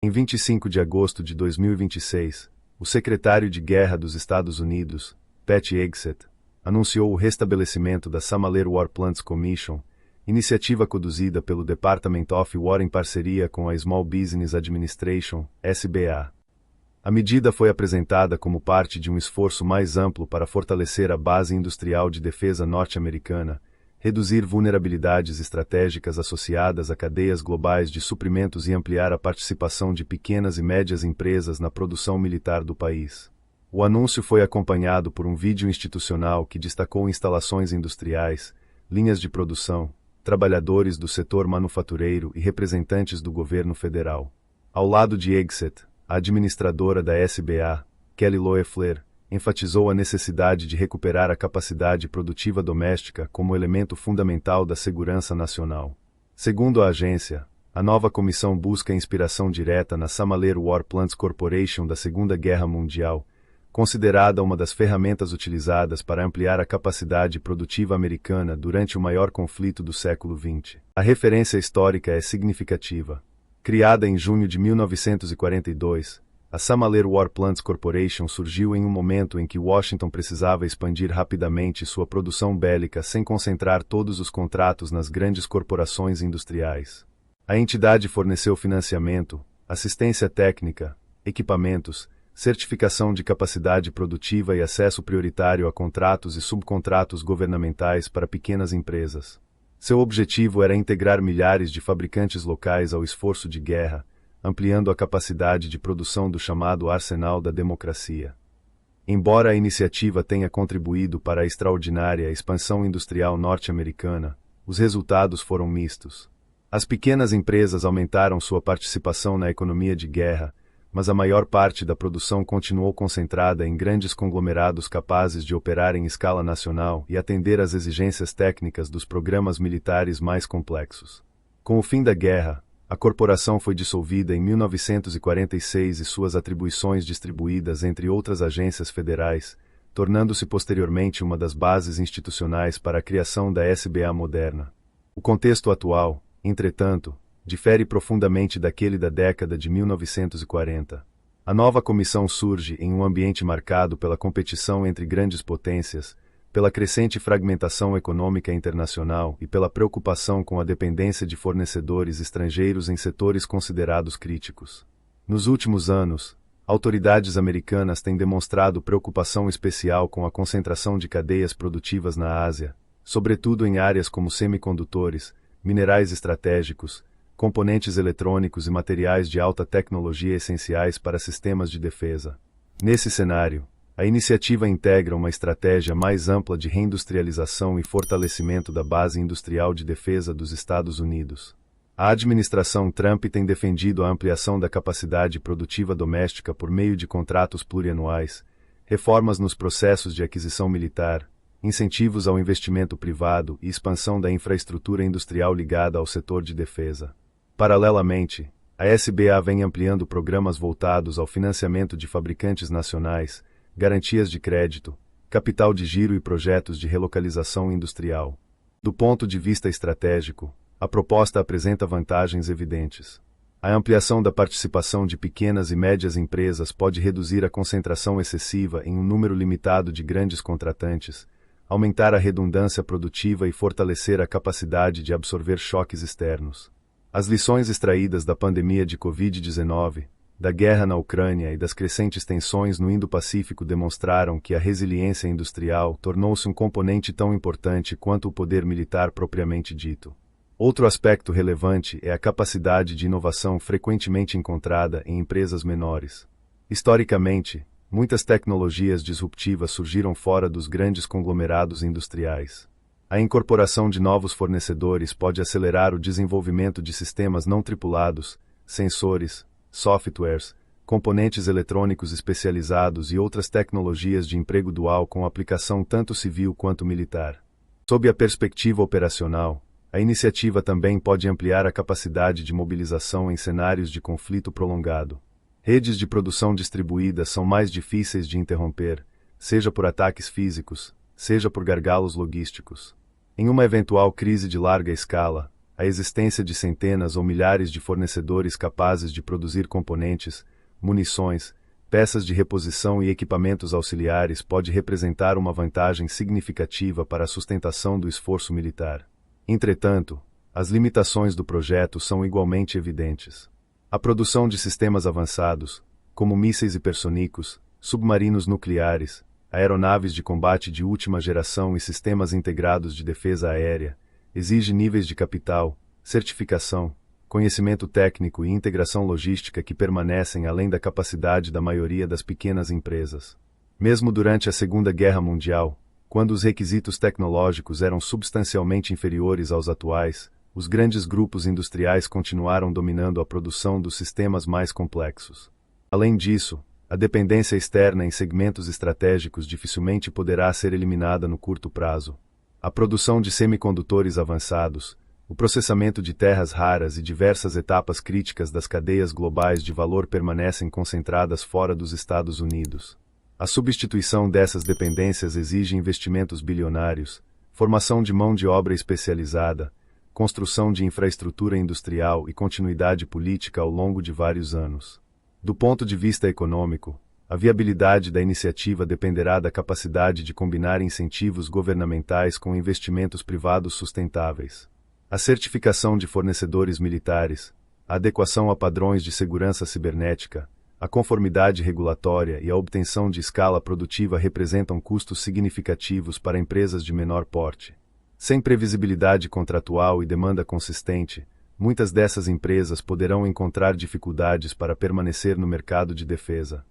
Em 25 de agosto de 2026, o secretário de Guerra dos Estados Unidos, Pete Hegseth, anunciou o restabelecimento da Samaler War Plants Commission, iniciativa conduzida pelo Department of War em parceria com a Small Business Administration, SBA. A medida foi apresentada como parte de um esforço mais amplo para fortalecer a base industrial de defesa norte-americana, reduzir vulnerabilidades estratégicas associadas a cadeias globais de suprimentos e ampliar a participação de pequenas e médias empresas na produção militar do país. O anúncio foi acompanhado por um vídeo institucional que destacou instalações industriais, linhas de produção, trabalhadores do setor manufatureiro e representantes do governo federal. Ao lado de Hegseth, a administradora da SBA, Kelly Loeffler, enfatizou a necessidade de recuperar a capacidade produtiva doméstica como elemento fundamental da segurança nacional. Segundo a agência, a nova comissão busca inspiração direta na Samaler War Plants Corporation da Segunda Guerra Mundial, considerada uma das ferramentas utilizadas para ampliar a capacidade produtiva americana durante o maior conflito do século XX. A referência histórica é significativa. Criada em junho de 1942, a Samaler War Plants Corporation surgiu em um momento em que Washington precisava expandir rapidamente sua produção bélica sem concentrar todos os contratos nas grandes corporações industriais. A entidade forneceu financiamento, assistência técnica, equipamentos, certificação de capacidade produtiva e acesso prioritário a contratos e subcontratos governamentais para pequenas empresas. Seu objetivo era integrar milhares de fabricantes locais ao esforço de guerra, ampliando a capacidade de produção do chamado arsenal da democracia. Embora a iniciativa tenha contribuído para a extraordinária expansão industrial norte-americana, os resultados foram mistos. As pequenas empresas aumentaram sua participação na economia de guerra, mas a maior parte da produção continuou concentrada em grandes conglomerados capazes de operar em escala nacional e atender às exigências técnicas dos programas militares mais complexos. Com o fim da guerra, a corporação foi dissolvida em 1946 e suas atribuições distribuídas entre outras agências federais, tornando-se posteriormente uma das bases institucionais para a criação da SBA moderna. O contexto atual, entretanto, difere profundamente daquele da década de 1940. A nova comissão surge em um ambiente marcado pela competição entre grandes potências, pela crescente fragmentação econômica internacional e pela preocupação com a dependência de fornecedores estrangeiros em setores considerados críticos. Nos últimos anos, autoridades americanas têm demonstrado preocupação especial com a concentração de cadeias produtivas na Ásia, sobretudo em áreas como semicondutores, minerais estratégicos, componentes eletrônicos e materiais de alta tecnologia essenciais para sistemas de defesa. Nesse cenário, a iniciativa integra uma estratégia mais ampla de reindustrialização e fortalecimento da base industrial de defesa dos Estados Unidos. A administração Trump tem defendido a ampliação da capacidade produtiva doméstica por meio de contratos plurianuais, reformas nos processos de aquisição militar, incentivos ao investimento privado e expansão da infraestrutura industrial ligada ao setor de defesa. Paralelamente, a SBA vem ampliando programas voltados ao financiamento de fabricantes nacionais, garantias de crédito, capital de giro e projetos de relocalização industrial. Do ponto de vista estratégico, a proposta apresenta vantagens evidentes. A ampliação da participação de pequenas e médias empresas pode reduzir a concentração excessiva em um número limitado de grandes contratantes, aumentar a redundância produtiva e fortalecer a capacidade de absorver choques externos. As lições extraídas da pandemia de Covid-19, da guerra na Ucrânia e das crescentes tensões no Indo-Pacífico demonstraram que a resiliência industrial tornou-se um componente tão importante quanto o poder militar propriamente dito. Outro aspecto relevante é a capacidade de inovação frequentemente encontrada em empresas menores. Historicamente, muitas tecnologias disruptivas surgiram fora dos grandes conglomerados industriais. A incorporação de novos fornecedores pode acelerar o desenvolvimento de sistemas não tripulados, sensores, softwares, componentes eletrônicos especializados e outras tecnologias de emprego dual com aplicação tanto civil quanto militar. Sob a perspectiva operacional, a iniciativa também pode ampliar a capacidade de mobilização em cenários de conflito prolongado. Redes de produção distribuídas são mais difíceis de interromper, seja por ataques físicos, seja por gargalos logísticos. Em uma eventual crise de larga escala, a existência de centenas ou milhares de fornecedores capazes de produzir componentes, munições, peças de reposição e equipamentos auxiliares pode representar uma vantagem significativa para a sustentação do esforço militar. Entretanto, as limitações do projeto são igualmente evidentes. A produção de sistemas avançados, como mísseis hipersônicos, submarinos nucleares, aeronaves de combate de última geração e sistemas integrados de defesa aérea, exige níveis de capital, certificação, conhecimento técnico e integração logística que permanecem além da capacidade da maioria das pequenas empresas. Mesmo durante a Segunda Guerra Mundial, quando os requisitos tecnológicos eram substancialmente inferiores aos atuais, os grandes grupos industriais continuaram dominando a produção dos sistemas mais complexos. Além disso, a dependência externa em segmentos estratégicos dificilmente poderá ser eliminada no curto prazo. A produção de semicondutores avançados, o processamento de terras raras e diversas etapas críticas das cadeias globais de valor permanecem concentradas fora dos Estados Unidos. A substituição dessas dependências exige investimentos bilionários, formação de mão de obra especializada, construção de infraestrutura industrial e continuidade política ao longo de vários anos. Do ponto de vista econômico, a viabilidade da iniciativa dependerá da capacidade de combinar incentivos governamentais com investimentos privados sustentáveis. A certificação de fornecedores militares, a adequação a padrões de segurança cibernética, a conformidade regulatória e a obtenção de escala produtiva representam custos significativos para empresas de menor porte. Sem previsibilidade contratual e demanda consistente, muitas dessas empresas poderão encontrar dificuldades para permanecer no mercado de defesa.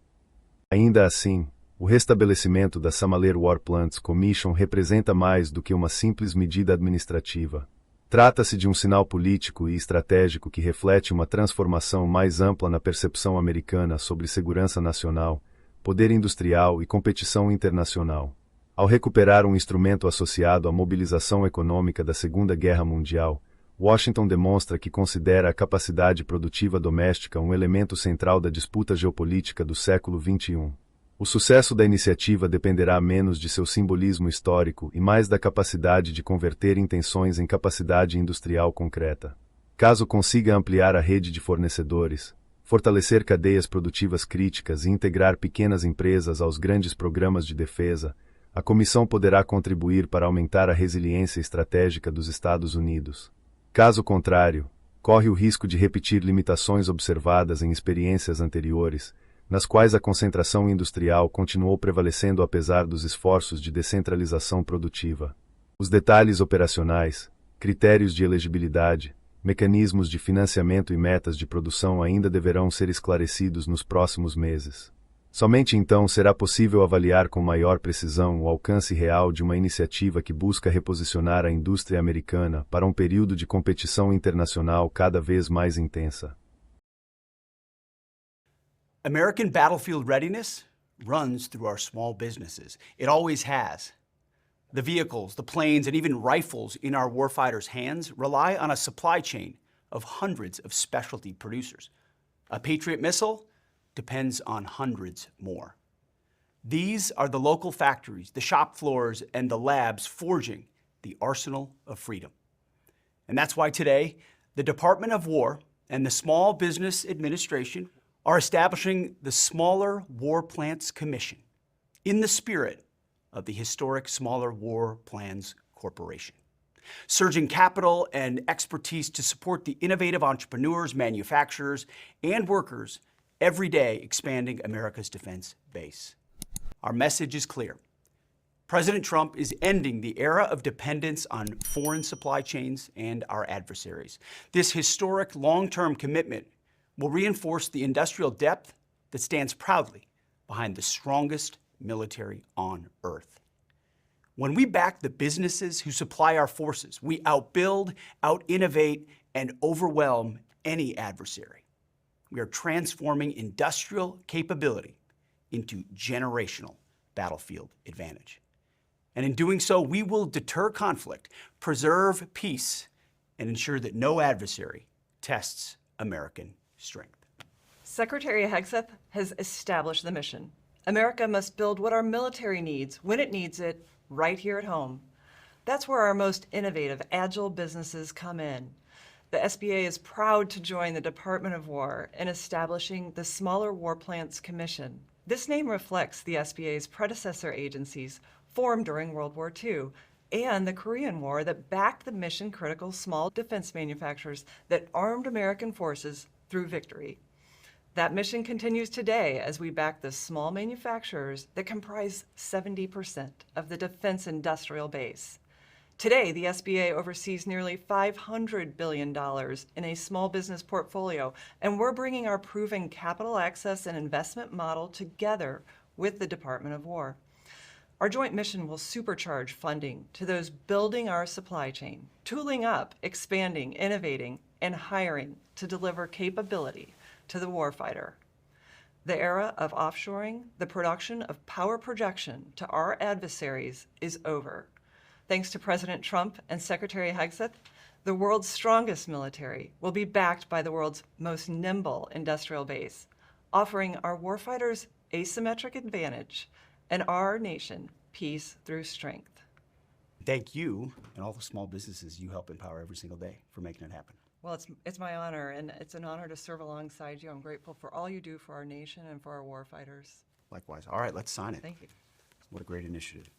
Ainda assim, o restabelecimento da Samaler Warplants Commission representa mais do que uma simples medida administrativa. Trata-se de um sinal político e estratégico que reflete uma transformação mais ampla na percepção americana sobre segurança nacional, poder industrial e competição internacional. Ao recuperar um instrumento associado à mobilização econômica da Segunda Guerra Mundial, Washington demonstra que considera a capacidade produtiva doméstica um elemento central da disputa geopolítica do século XXI. O sucesso da iniciativa dependerá menos de seu simbolismo histórico e mais da capacidade de converter intenções em capacidade industrial concreta. Caso consiga ampliar a rede de fornecedores, fortalecer cadeias produtivas críticas e integrar pequenas empresas aos grandes programas de defesa, a comissão poderá contribuir para aumentar a resiliência estratégica dos Estados Unidos. Caso contrário, corre o risco de repetir limitações observadas em experiências anteriores, nas quais a concentração industrial continuou prevalecendo apesar dos esforços de descentralização produtiva. Os detalhes operacionais, critérios de elegibilidade, mecanismos de financiamento e metas de produção ainda deverão ser esclarecidos nos próximos meses. Somente então será possível avaliar com maior precisão o alcance real de uma iniciativa que busca reposicionar a indústria americana para um período de competição internacional cada vez mais intensa. American battlefield readiness runs through our small businesses. It always has. The vehicles, the planes, and even rifles in our warfighters' hands rely on a supply chain of hundreds of specialty producers. A Patriot missile depends on hundreds more. These are the local factories, the shop floors, and the labs forging the arsenal of freedom. And that's why today, the Department of War and the Small Business Administration are establishing the Smaller War Plants Commission in the spirit of the historic Smaller War Plans Corporation, surging capital and expertise to support the innovative entrepreneurs, manufacturers, and workers every day expanding America's defense base. Our message is clear. President Trump is ending the era of dependence on foreign supply chains and our adversaries. This historic long-term commitment will reinforce the industrial depth that stands proudly behind the strongest military on Earth. When we back the businesses who supply our forces, we outbuild, out-innovate, and overwhelm any adversary. We are transforming industrial capability into generational battlefield advantage. And in doing so, we will deter conflict, preserve peace, and ensure that no adversary tests American strength. Secretary Hegseth has established the mission. America must build what our military needs, when it needs it, right here at home. That's where our most innovative, agile businesses come in. The SBA is proud to join the Department of War in establishing the Smaller War Plants Commission. This name reflects the SBA's predecessor agencies formed during World War II and the Korean War that backed the mission-critical small defense manufacturers that armed American forces through victory. That mission continues today as we back the small manufacturers that comprise 70% of the defense industrial base. Today, the SBA oversees nearly $500 billion in a small business portfolio, and we're bringing our proven capital access and investment model together with the Department of War. Our joint mission will supercharge funding to those building our supply chain, tooling up, expanding, innovating, and hiring to deliver capability to the warfighter. The era of offshoring the production of power projection to our adversaries is over. Thanks to President Trump and Secretary Hegseth, the world's strongest military will be backed by the world's most nimble industrial base, offering our warfighters asymmetric advantage and our nation peace through strength. Thank you and all the small businesses you help empower every single day for making it happen. Well, it's my honor, and it's an honor to serve alongside you. I'm grateful for all you do for our nation and for our warfighters. Likewise. All right, let's sign it. Thank you. What a great initiative.